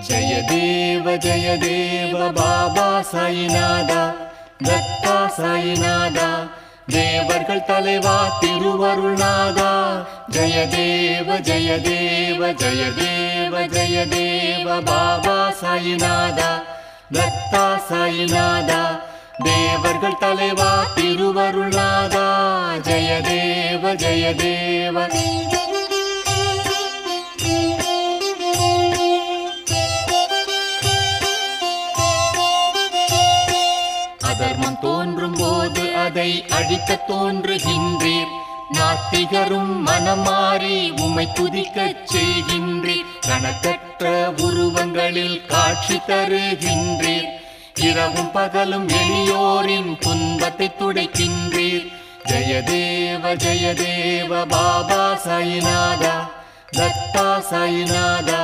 ஜய தேவ பாபா சாயிநாதா, தத்தா சாயிநாதா, தேவர்கள் தலைவா திருவருள்நாதா. ஜய தேவ பாபா சாயிநாதா, தத்தா சாயிநாதா, தேவர்கள் தலைவா திருவருள்நாதா. ஜய தேவ அதர்மம் தோன்றும் போது அதை அழிக்க தோன்றுகின்றீர். நாத்திகரும் மனமாறி உம்மை துதிக்கச் செய்கின்றீர். கணக்கற்ற உருவங்களில் காட்சி தருகின்றீர். இரவும் பகலும் எளியோரின் துன்பத்தை துடைக்கின்றீர். ஜய தேவ பாபா சாயிநாதா, தத்தா சாயிநாதா,